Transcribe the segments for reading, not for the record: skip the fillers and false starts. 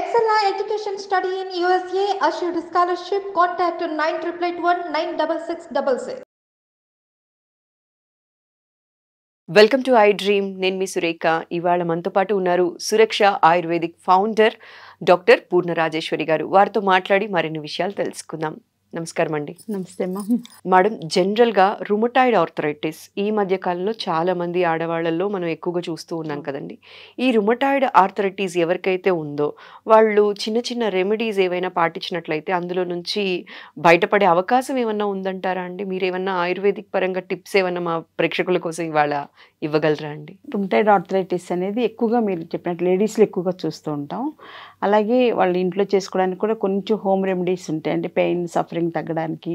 Excella Education Study in USA assured scholarship. Contact 9881 96666. Welcome to I dream. నేను మీ సురేఖ. ఇవాళ మనతో పాటు ఉన్నారు సురక్ష ఆయుర్వేదిక్ ఫౌండర్ డాక్టర్ పూర్ణ రాజేశ్వరి గారు. వారితో మాట్లాడి మరిన్ని విషయాలు తెలుసుకుందాం. నమస్కారం అండి. నమస్తే మేడం, జనరల్గా రుమటాయిడ్ ఆర్థరైటిస్ ఈ మధ్య కాలంలో చాలా మంది ఆడవాళ్ళల్లో మనం ఎక్కువగా చూస్తూ ఉన్నాం కదండి. ఈ రుమటాయిడ్ ఆర్థరైటిస్ ఎవరికైతే ఉందో వాళ్ళు చిన్న చిన్న రెమెడీస్ ఏవైనా పాటించినట్లయితే అందులో నుంచి బయటపడే అవకాశం ఏమన్నా ఉందంటారా అండి? మీరు ఏమన్నా ఆయుర్వేదిక్ పరంగా టిప్స్ ఏమన్నా మా ప్రేక్షకుల కోసం ఇవాళ ఇవ్వగలరా అండి? రుమటాయిడ్ ఆర్థరైటిస్ అనేది ఎక్కువగా మీరు చెప్పినట్టు లేడీస్లో ఎక్కువగా చూస్తూ ఉంటాం. అలాగే వాళ్ళు ఇంట్లో చేసుకోవడానికి కూడా కొంచెం హోమ్ రెమెడీస్ ఉంటాయి. అంటే పెయిన్ సఫరింగ్ తగ్గడానికి,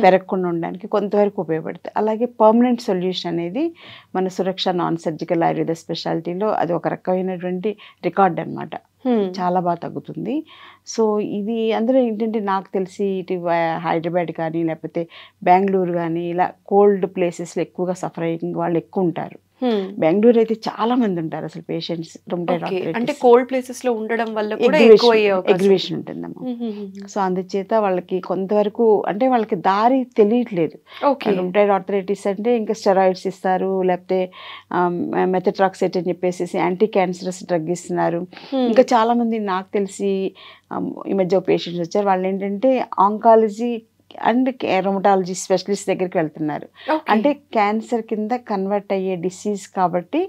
పెరగకుండా ఉండడానికి కొంతవరకు ఉపయోగపడతాయి. అలాగే పర్మనెంట్ సొల్యూషన్ అనేది మన సురక్ష నాన్ సర్జికల్ ఆయుర్వేద స్పెషాలిటీలో అది ఒక రకమైనటువంటి రికార్డ్ అనమాట. చాలా బాగా తగ్గుతుంది. సో ఇది అందులో ఏంటంటే నాకు తెలిసి ఇటు హైదరాబాద్ కానీ లేకపోతే బెంగళూరు కానీ ఇలా కోల్డ్ ప్లేసెస్లో ఎక్కువగా సఫర్ అయ్యే వాళ్ళు ఎక్కువ ఉంటారు. బెంగళూరు అయితే చాలా మంది ఉంటారు అసలు పేషెంట్స్ రుమటాయిడ్ ఆర్థరైటిస్. అంటే కోల్డ్ ప్లేసెస్ లో ఉండడం వల్ల కూడా ఎగ్జిబిషన్ ఉంటుందమ్మా. సో అందుచేత వాళ్ళకి కొంతవరకు అంటే వాళ్ళకి దారి తెలియట్లేదు. రుమటాయిడ్ ఆర్థరైటిస్ అంటే ఇంకా స్టెరాయిడ్స్ ఇస్తారు, లేకపోతే మెథట్రాక్సైట్ అని చెప్పేసి యాంటీ క్యాన్సరస్ డ్రగ్ ఇస్తున్నారు. ఇంకా చాలా మంది నాకు తెలిసి ఈ మధ్య పేషెంట్స్ వచ్చారు. వాళ్ళు ఏంటంటే ఆంకాలజీ అండ్ రుమటాలజీ స్పెషలిస్ట్ దగ్గరికి వెళ్తున్నారు. అంటే క్యాన్సర్ కింద కన్వర్ట్ అయ్యే డిసీజ్ కాబట్టి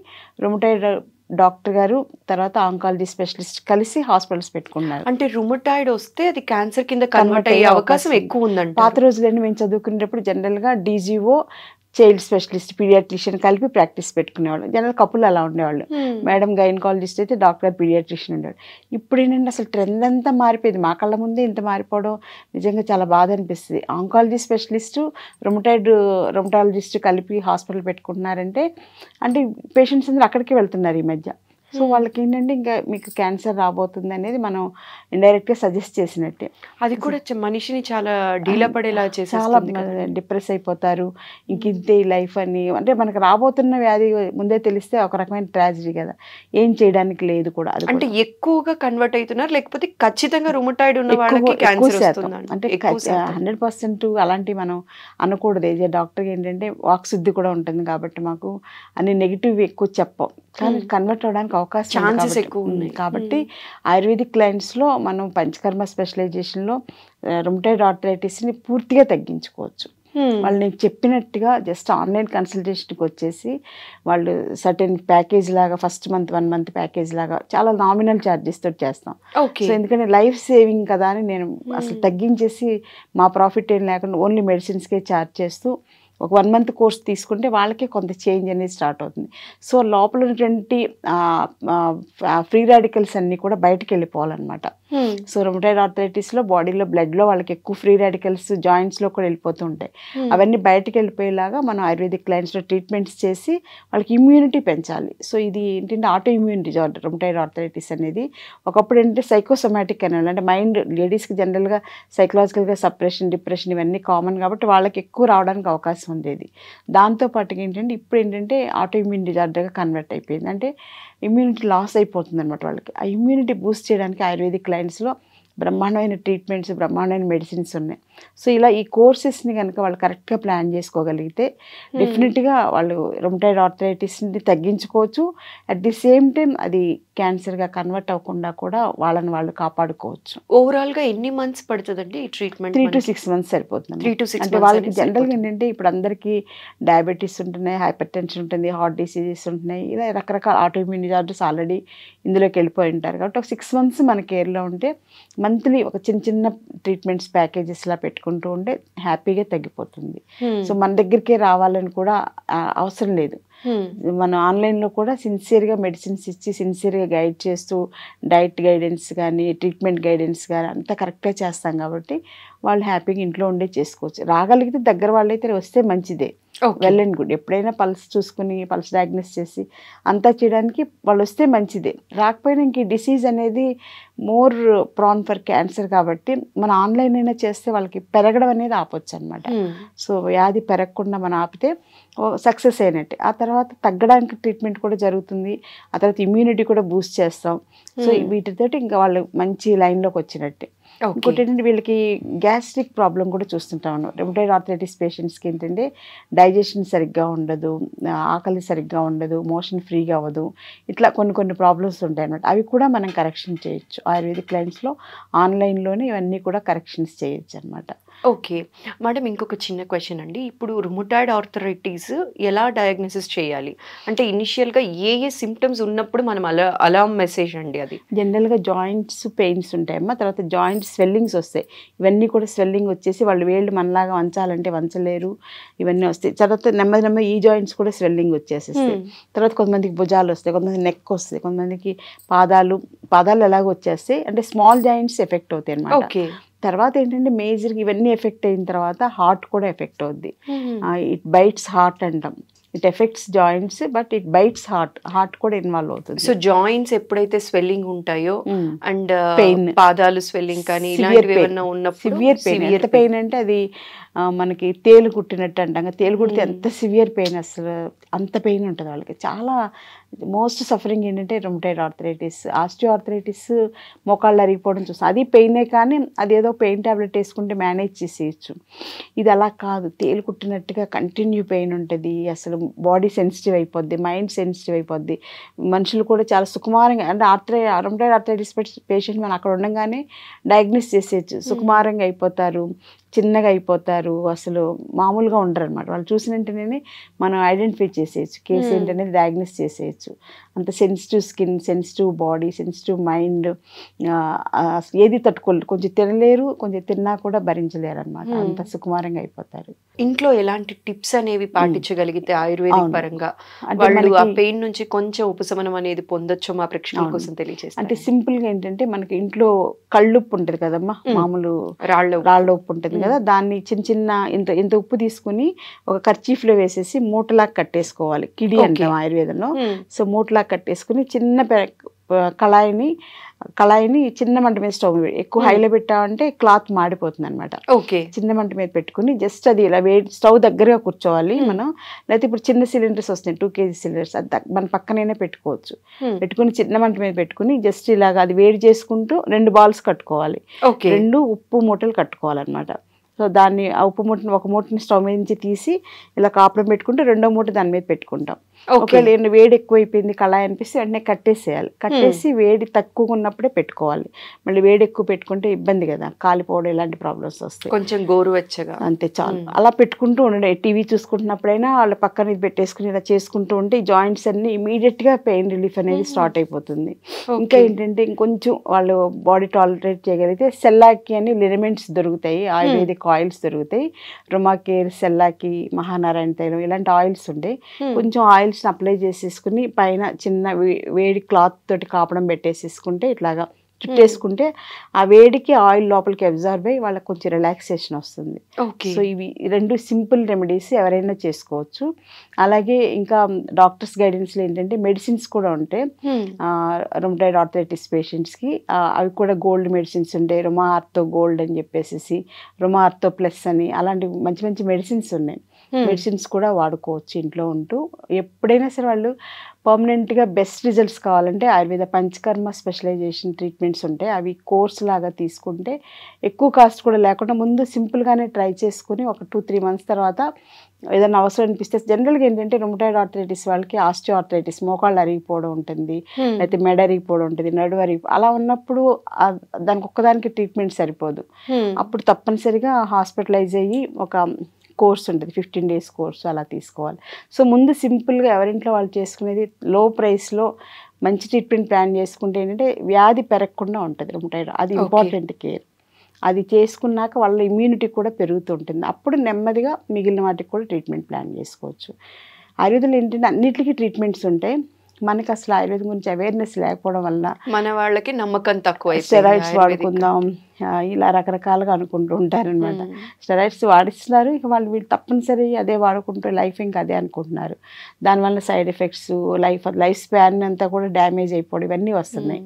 రుమటాయిడ్ డాక్టర్ గారు తర్వాత ఆంకాలజీ స్పెషలిస్ట్ కలిసి హాస్పిటల్స్ పెట్టుకున్నారు. అంటే రుమటాయిడ్ వస్తే అది క్యాన్సర్ కింద కన్వర్ట్ అయ్యే అవకాశం ఎక్కువ ఉందంట. పాత రోజులన్నీ మేము చదువుకునేటప్పుడు జనరల్గా డీజీఓ చైల్డ్ స్పెషలిస్ట్ పీడియాట్రిషియన్ కలిపి ప్రాక్టీస్ పెట్టుకునేవాళ్ళు. జనరల్ కపుల్ అలా ఉండేవాళ్ళు. మేడం గైనకాలజిస్ట్ అయితే డాక్టర్ పీడియాట్రిషియన్ ఉండేవాళ్ళు. ఇప్పుడు ఏంటంటే అసలు ట్రెండ్ అంతా మారిపోయింది. మా కళ్ళ ముందే ఇంత మారిపోవడం నిజంగా చాలా బాధ అనిపిస్తుంది. ఆంకాలజీ స్పెషలిస్టు రుమటాలజిస్టు కలిపి హాస్పిటల్ పెట్టుకుంటున్నారంటే అంటే పేషెంట్స్ అందరూ అక్కడికి వెళ్తున్నారు ఈ మధ్య. సో వాళ్ళకి ఏంటంటే ఇంకా మీకు క్యాన్సర్ రాబోతుంది అనేది మనం ఇండైరెక్ట్గా సజెస్ట్ చేసినట్టే. అది కూడా మనిషిని చాలా డీలా పడేలా చేసి చాలా డిప్రెస్ అయిపోతారు. ఇంకింతే లైఫ్ అని అంటే మనకు రాబోతున్న వ్యాధి ముందే తెలిస్తే ఒక రకమైన ట్రాజడీ కదా, ఏం చేయడానికి లేదు కూడా. అది అంటే ఎక్కువగా కన్వర్ట్ అవుతున్నారు లేకపోతే ఖచ్చితంగా రుమటాయిడ్ ఉన్న వాళ్ళకి క్యాన్సర్ వస్తుంది అంటే 100% అలాంటివి మనం అనకూడదు. ఏ డాక్టర్కి ఏంటంటే వాక్శుద్ధి కూడా ఉంటుంది కాబట్టి మాకు అన్ని నెగిటివ్ ఎక్కువ చెప్పం, కానీ కన్వర్ట్ అవడానికి ఛాన్సెస్ ఎక్కువ ఉన్నాయి. కాబట్టి ఆయుర్వేదిక్ క్లయింట్స్లో మనం పంచకర్మ స్పెషలైజేషన్లో రుమటాయిడ్ ఆర్థరైటిస్ని పూర్తిగా తగ్గించుకోవచ్చు. వాళ్ళు నేను చెప్పినట్టుగా జస్ట్ ఆన్లైన్ కన్సల్టేషన్కి వచ్చేసి వాళ్ళు సర్టెన్ ప్యాకేజ్ లాగా ఫస్ట్ మంత్ 1 month ప్యాకేజ్ లాగా చాలా నామినల్ ఛార్జెస్ తోటి చేస్తాం. సో ఎందుకంటే లైఫ్ సేవింగ్ కదా అని నేను అసలు తగ్గించేసి మా ప్రాఫిట్ ఏం లేకుండా ఓన్లీ మెడిసిన్స్కే ఛార్జ్ చేస్తూ ఒక 1 month కోర్స్ తీసుకుంటే వాళ్ళకే కొంత చేంజ్ అనేది స్టార్ట్ అవుతుంది. సో లోపల ఉన్నటువంటి ఫ్రీ రాడికల్స్ అన్నీ కూడా బయటకు వెళ్ళిపోవాలన్నమాట. సో రుమటాయిడ్ ఆర్థరైటిస్లో బాడీలో బ్లడ్లో వాళ్ళకి ఎక్కువ ఫ్రీ రాడికల్స్ జాయింట్స్లో కూడా వెళ్ళిపోతూ ఉంటాయి. అవన్నీ బయటకు వెళ్ళిపోయేలాగా మనం ఆయుర్వేదిక్ క్లయింట్స్లో ట్రీట్మెంట్స్ చేసి వాళ్ళకి ఇమ్యూనిటీ పెంచాలి. సో ఇది ఏంటంటే auto immune disorder rheumatoid arthritis అనేది. ఒకప్పుడు ఏంటంటే సైకోసొమాటిక్ అనేవాళ్ళు, అంటే మైండ్ లేడీస్కి జనరల్గా సైకలాజికల్గా సప్రెషన్, డిప్రెషన్ ఇవన్నీ కామన్ కాబట్టి వాళ్ళకి ఎక్కువ రావడానికి అవకాశం ఉండేది. దాంతోపాటుగా ఏంటంటే ఇప్పుడు ఏంటంటే ఆటో ఇమ్యూన్ డిజార్డర్గా కన్వర్ట్ అయిపోయింది. అంటే ఇమ్యూనిటీ లాస్ అయిపోతుంది అనమాట వాళ్ళకి. ఆ ఇమ్యూనిటీ బూస్ట్ చేయడానికి ఆయుర్వేదిక్ క్లయింట్స్లో బ్రహ్మాండమైన ట్రీట్మెంట్స్, బ్రహ్మాండమైన మెడిసిన్స్ ఉన్నాయి. సో ఇలా ఈ కోర్సెస్ని కనుక వాళ్ళు కరెక్ట్గా ప్లాన్ చేసుకోగలిగితే డెఫినెట్గా వాళ్ళు రుమటాయిడ్ ఆర్థరైటిస్ని తగ్గించుకోవచ్చు. అట్ ది సేమ్ టైం అది క్యాన్సర్గా కన్వర్ట్ అవ్వకుండా కూడా వాళ్ళని వాళ్ళు కాపాడుకోవచ్చు. ఓవరాల్గా ఎన్ని మంత్స్ పడుతుందండి ఈ ట్రీట్మెంట్? 3 to 6 months సరిపోతుంది. 3 to 6 అంటే వాళ్ళకి జనరల్గా ఏంటంటే ఇప్పుడు అందరికీ డయాబెటీస్ ఉంటున్నాయి, హైపర్ టెన్షన్ ఉంటుంది, హార్ట్ డిసీజెస్ ఉంటున్నాయి, ఇలా రకరకాల ఆటోఇమ్యూన్ డిజార్డర్స్ ఆల్రెడీ ఇందులోకి వెళ్ళిపోయి ఉంటారు. కాబట్టి ఒక 6 months మన కేర్లో ఉంటే మంత్లీ ఒక చిన్న చిన్న ట్రీట్మెంట్స్ ప్యాకేజెస్లా పెట్టుకుంటూ ఉంటే హ్యాపీగా తగ్గిపోతుంది. సో మన దగ్గరికే రావాలని కూడా అవసరం లేదు. మనం ఆన్లైన్లో కూడా సిన్సియర్గా మెడిసిన్స్ ఇచ్చి సిన్సియర్గా గైడ్ చేస్తూ డైట్ గైడెన్స్ కానీ ట్రీట్మెంట్ గైడెన్స్ కానీ అంతా కరెక్ట్గా చేస్తాం కాబట్టి వాళ్ళు హ్యాపీగా ఇంట్లో ఉండే చేసుకోవచ్చు. రాగలిగితే దగ్గర వాళ్ళైతే వస్తే మంచిదే. Well and good. ఎప్పుడైనా పల్స్ చూసుకుని పల్స్ డయాగ్నోస్ చేసి అంతా చేయడానికి వాళ్ళు వస్తే మంచిదే. రాకపోయినా ఇంక ఈ డిసీజ్ అనేది మోర్ ప్రాన్ ఫర్ క్యాన్సర్ కాబట్టి మన ఆన్లైన్ అయినా చేస్తే వాళ్ళకి పెరగడం అనేది ఆపొచ్చు అనమాట. సో వ్యాధి పెరగకుండా మనం ఆపితే సక్సెస్ అయినట్టే. ఆ తర్వాత తగ్గడానికి ట్రీట్మెంట్ కూడా జరుగుతుంది. ఆ తర్వాత ఇమ్యూనిటీ కూడా బూస్ట్ చేస్తాం. సో వీటితోటి ఇంకా వాళ్ళు మంచి లైన్లోకి వచ్చినట్టే. ఇంకోటి ఏంటంటే వీళ్ళకి గ్యాస్ట్రిక్ ప్రాబ్లం కూడా చూస్తుంటాం. రుమటాయిడ్ ఆర్థరైటిస్ పేషెంట్స్కి ఏంటంటే డైజెషన్ సరిగ్గా ఉండదు, ఆకలి సరిగ్గా ఉండదు, మోషన్ ఫ్రీగా అవ్వదు, ఇట్లా కొన్ని ప్రాబ్లమ్స్ ఉంటాయి అన్నమాట. అవి కూడా మనం కరెక్షన్ చేయొచ్చు. ఆయుర్వేదిక్ లైన్స్లో ఆన్లైన్లోనే ఇవన్నీ కూడా కరెక్షన్స్ చేయొచ్చు అనమాట. ఓకే మేడం, ఇంకొక చిన్న క్వశ్చన్ అండి. ఇప్పుడు రుమటాయిడ్ ఆర్థరైటిస్ ఎలా డయాగ్నోసిస్ చేయాలి అంటే ఇనిషియల్గా ఏ సిమ్టమ్స్ ఉన్నప్పుడు మనం అలార్మ్ మెసేజ్ అండి అది? జనరల్గా జాయింట్స్ పెయిన్స్ ఉంటాయమ్మా, తర్వాత జాయింట్ స్వెల్లింగ్స్ వస్తాయి. ఇవన్నీ కూడా స్వెల్లింగ్ వచ్చేసి వాళ్ళు వేళ్ళు మనలాగా వంచాలంటే వంచలేరు, ఇవన్నీ వస్తాయి. తర్వాత నెమ్మది ఈ జాయింట్స్ కూడా స్వెల్లింగ్ వచ్చేసేస్తాయి. తర్వాత కొంతమందికి భుజాలు వస్తాయి, కొంతమంది నెక్ వస్తాయి, కొంతమందికి పాదాలు ఎలాగో వచ్చేస్తాయి. అంటే స్మాల్ జాయింట్స్ ఎఫెక్ట్ అవుతాయి అనమాట. ఓకే. తర్వాత ఏంటంటే మేజర్గా ఇవన్నీ ఎఫెక్ట్ అయిన తర్వాత హార్ట్ కూడా ఎఫెక్ట్ అవుద్ది. ఇట్ బైట్స్ హార్ట్ అంటాం. It effects joints but it bites heart కూడా ఇన్వాల్వ్ అవుతుంది. సో జాయింట్స్ ఎప్పుడైతే స్వెల్లింగ్ ఉంటాయో అండ్ పెయిన్, పాదాలు స్వెల్లింగ్ కానీ ఇలాంటివి ఏమన్నా ఉన్నప్పుడు సివియర్ పెయిన్. ఎంత పెయిన్ అంటే అది మనకి తేలు కుట్టినట్టు అంటాం. తేలు కుడితే ఎంత సివియర్ పెయిన్, అసలు అంత పెయిన్ ఉంటుంది వాళ్ళకి. చాలా మోస్ట్ సఫరింగ్ ఏంటంటే రుమటాయిడ్ ఆర్థరైటిస్. ఆస్టియో ఆర్థరైటిస్ మోకాళ్ళు అరిగిపోవడం చూస్తాం, అది పెయినే, కానీ అదేదో పెయిన్ ట్యాబ్లెట్ వేసుకుంటే మేనేజ్ చేసేయచ్చు. ఇది అలా కాదు, తేలు కుట్టినట్టుగా కంటిన్యూ పెయిన్ ఉంటుంది. అసలు బాడీ సెన్సిటివ్ అయిపోద్ది, మైండ్ సెన్సిటివ్ అయిపోద్ది. మనుషులు కూడా చాలా సుకుమారంగా అంటే రుమటాయిడ్ ఆర్థరైటిస్ పేషెంట్ మనం అక్కడ ఉండగానే డయాగ్నోస్ చేసేయచ్చు. సుకుమారంగా అయిపోతారు, చిన్నగా అయిపోతారు, అసలు మామూలుగా ఉండరు అనమాట. వాళ్ళు చూసిన వెంటనే మనం ఐడెంటిఫై చేసేయచ్చు, కేసు ఏంటనేది డయాగ్నోస్ చేసేయచ్చు. అంత sensitive skin, sensitive body, sensitive mind, ఏది తట్టుకోలేరు. కొంచెం తినలేరు, కొంచెం తిన్నా కూడా భరించలేరు అనమాట. అంత సుకుమారంగా అయిపోతారు. ఇంట్లో ఎలాంటి టిప్స్ అనేవి పాటించగలిగితే ఆయుర్వేదిక్ పరంగా వాళ్ళు ఆ పెయిన్ నుంచి కొంచెం ఉపశమనం అనేది పొందొచ్చు మా ప్రేక్షకుల కోసం తెలియజేస్తారు? అంటే సింపుల్ గా ఏంటంటే మనకి ఇంట్లో కళ్ళుప్పు ఉంటుంది కదమ్మా, మామూలు రాళ్ళ ఉప్పు ఉంటుంది కదా, దాన్ని చిన్న ఇంత ఉప్పు తీసుకుని ఒక కర్చీఫ్ లో వేసేసి మూటలాగా కట్టేసుకోవాలి. కిడి అంటాం ఆయుర్వేదంలో. సో మూటలాగా కట్టేసుకుని చిన్న కళాయిని చిన్న మంట మీద స్టవ్ ఎక్కువ హైలో పెట్టామంటే క్లాత్ మాడిపోతుంది అనమాట. చిన్న మంట మీద పెట్టుకుని జస్ట్ అది ఇలా స్టవ్ దగ్గరగా కూర్చోవాలి మనం. లేకపోతే ఇప్పుడు చిన్న సిలిండర్స్ వస్తాయి, 2 kg సిలిండర్స్, అది మన పక్కనైనా పెట్టుకోవచ్చు. పెట్టుకుని చిన్న మంట మీద పెట్టుకుని జస్ట్ ఇలాగా అది వేడి చేసుకుంటూ 2 బాల్స్ కట్టుకోవాలి, 2 ఉప్పు మూటలు కట్టుకోవాలన్నమాట. సో దాన్ని ఆ ఉప్పు మూటని ఒక మూటని స్టవ్ మీద నుంచి తీసి ఇలా కాపడం పెట్టుకుంటే రెండో మూట దాని మీద పెట్టుకుంటాం. ఒకవేళ వేడి ఎక్కువైపోయింది కళాయి అనిపిస్తే వెంటనే కట్టేసేయాలి. కట్టేసి వేడి తక్కువ ఉన్నప్పుడే పెట్టుకోవాలి. మళ్ళీ వేడి ఎక్కువ పెట్టుకుంటే ఇబ్బంది కదా, కాలిపోవడం ఇలాంటి ప్రాబ్లమ్స్ వస్తాయి. కొంచెం గోరువెచ్చగా అంతే చాలు. అలా పెట్టుకుంటూ ఉండండి. టీవీ చూసుకుంటున్నప్పుడైనా వాళ్ళ పక్కన ఇది పెట్టేసుకుని ఇలా చేసుకుంటూ ఉంటే ఈ జాయింట్స్ అన్ని ఇమీడియట్ గా పెయిన్ రిలీఫ్ అనేది స్టార్ట్ అయిపోతుంది. ఇంకా ఏంటంటే ఇంకొంచెం వాళ్ళు బాడీ టాలరేట్ చేయగలిగితే సెల్లాకి అని లినమెంట్స్ దొరుకుతాయి, ఆయుర్వేదిక్ ఆయిల్స్ దొరుకుతాయి. రుమాకేర్, సెల్లాకి, మహానారాయణ తైలం ఇలాంటి ఆయిల్స్ ఉంటాయి. కొంచెం ఆయిల్స్ అప్లై చేసేసుకుని పైన చిన్న వేడి క్లాత్ తోటి కాపడం పెట్టేసేసుకుంటే ఇట్లాగా చుట్టేసుకుంటే ఆ వేడికి ఆయిల్ లోపలికి అబ్జర్వ్ అయ్యి వాళ్ళకి కొంచెం రిలాక్సేషన్ వస్తుంది. సో ఇవి 2 సింపుల్ రెమెడీస్ ఎవరైనా చేసుకోవచ్చు. అలాగే ఇంకా డాక్టర్స్ గైడెన్స్లో ఏంటంటే మెడిసిన్స్ కూడా ఉంటాయి రుమటాయిడ్ ఆర్థరైటిస్ పేషెంట్స్కి. అవి కూడా గోల్డ్ మెడిసిన్స్ ఉంటాయి, రుమా ఆర్థో గోల్డ్ అని చెప్పేసి, రుమా ఆర్థో ప్లస్ అని, అలాంటి మంచి మంచి మెడిసిన్స్ ఉన్నాయి. మెడిసిన్స్ కూడా వాడుకోవచ్చు ఇంట్లో ఉంటూ. ఎప్పుడైనా సరే వాళ్ళు పర్మనెంట్గా బెస్ట్ రిజల్ట్స్ కావాలంటే ఆయుర్వేద పంచకర్మ స్పెషలైజేషన్ ట్రీట్మెంట్స్ ఉంటాయి. అవి కోర్స్ లాగా తీసుకుంటే ఎక్కువ కాస్ట్ కూడా లేకుండా ముందు సింపుల్గానే ట్రై చేసుకుని ఒక 2-3 months తర్వాత ఏదైనా అవసరం అనిపిస్తే, జనరల్గా ఏంటంటే రుమటాయిడ్ ఆర్థరైటిస్ వాళ్ళకి ఆస్టియో ఆర్థరైటిస్ మోకాళ్ళు అరిగిపోవడం ఉంటుంది, లేకపోతే మెడ అరిగిపోవడం ఉంటుంది, నడువు అలా ఉన్నప్పుడు దానికి ఒక్కదానికి ట్రీట్మెంట్ సరిపోదు. అప్పుడు తప్పనిసరిగా హాస్పిటలైజ్ అయ్యి ఒక కోర్స్ ఉంటుంది, 15 days కోర్సు అలా తీసుకోవాలి. సో ముందు సింపుల్గా ఎవరింట్లో వాళ్ళు చేసుకునేది లో ప్రైస్లో మంచి ట్రీట్మెంట్ ప్లాన్ చేసుకుంటే ఏంటంటే వ్యాధి పెరగకుండా ఉంటుంది రుమటాయిడ్. అది ఇంపార్టెంట్ కేర్. అది చేసుకున్నాక వాళ్ళ ఇమ్యూనిటీ కూడా పెరుగుతుంటుంది. అప్పుడు నెమ్మదిగా మిగిలిన వాటికి కూడా ట్రీట్మెంట్ ప్లాన్ చేసుకోవచ్చు. ఆయుర్వేదంలో ఏంటంటే అన్నిటికీ ట్రీట్మెంట్స్ ఉంటాయి. మనకి అసలు ఆయుర్వేదం గురించి అవేర్నెస్ లేకపోవడం వల్ల మన వాళ్ళకి నమ్మకం తక్కువ, స్టెరాయిడ్స్ వాడుకుందాం, ఇలా రకరకాలుగా అనుకుంటూ ఉంటారనమాట. స్టెరాయిడ్స్ వాడిస్తున్నారు, ఇక వీళ్ళు తప్పనిసరి అదే వాడుకుంటూ లైఫ్ ఇంకా అదే అనుకుంటున్నారు. దానివల్ల సైడ్ ఎఫెక్ట్స్, లైఫ్ స్పాన్ అంతా కూడా డ్యామేజ్ అయిపోవడం ఇవన్నీ వస్తున్నాయి.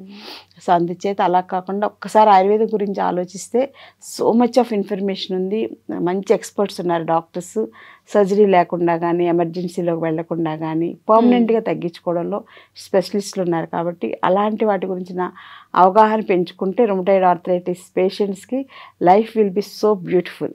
సో అందుచేత అలా కాకుండా ఒక్కసారి ఆయుర్వేదం గురించి ఆలోచిస్తే సో మచ్ ఆఫ్ ఇన్ఫర్మేషన్ ఉంది. మంచి ఎక్స్పర్ట్స్ ఉన్నారు, డాక్టర్స్. సర్జరీ లేకుండా కానీ, ఎమర్జెన్సీలోకి వెళ్లకుండా కానీ పర్మనెంట్గా తగ్గించుకోవడంలో స్పెషలిస్టులు ఉన్నారు. కాబట్టి అలాంటి వాటి గురించిన అవగాహన పెంచుకుంటే రుమటాయిడ్ ఆర్థరైటిస్ పేషెంట్స్కి life will be so beautiful.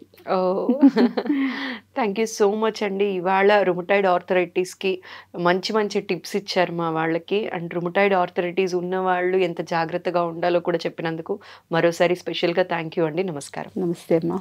Thank you so much అండి. ఇవాళ రుమటాయిడ్ ఆర్థరైటిస్కి మంచి మంచి టిప్స్ ఇచ్చారు మా వాళ్ళకి. అండ్ రుమటాయిడ్ ఆర్థరైటిస్ ఉన్న వాళ్ళు ఎంత జాగ్రత్తగా ఉండాలో కూడా చెప్పినందుకు మరోసారి స్పెషల్గా థ్యాంక్ యూ అండి. నమస్కారం. నమస్తే అమ్మా.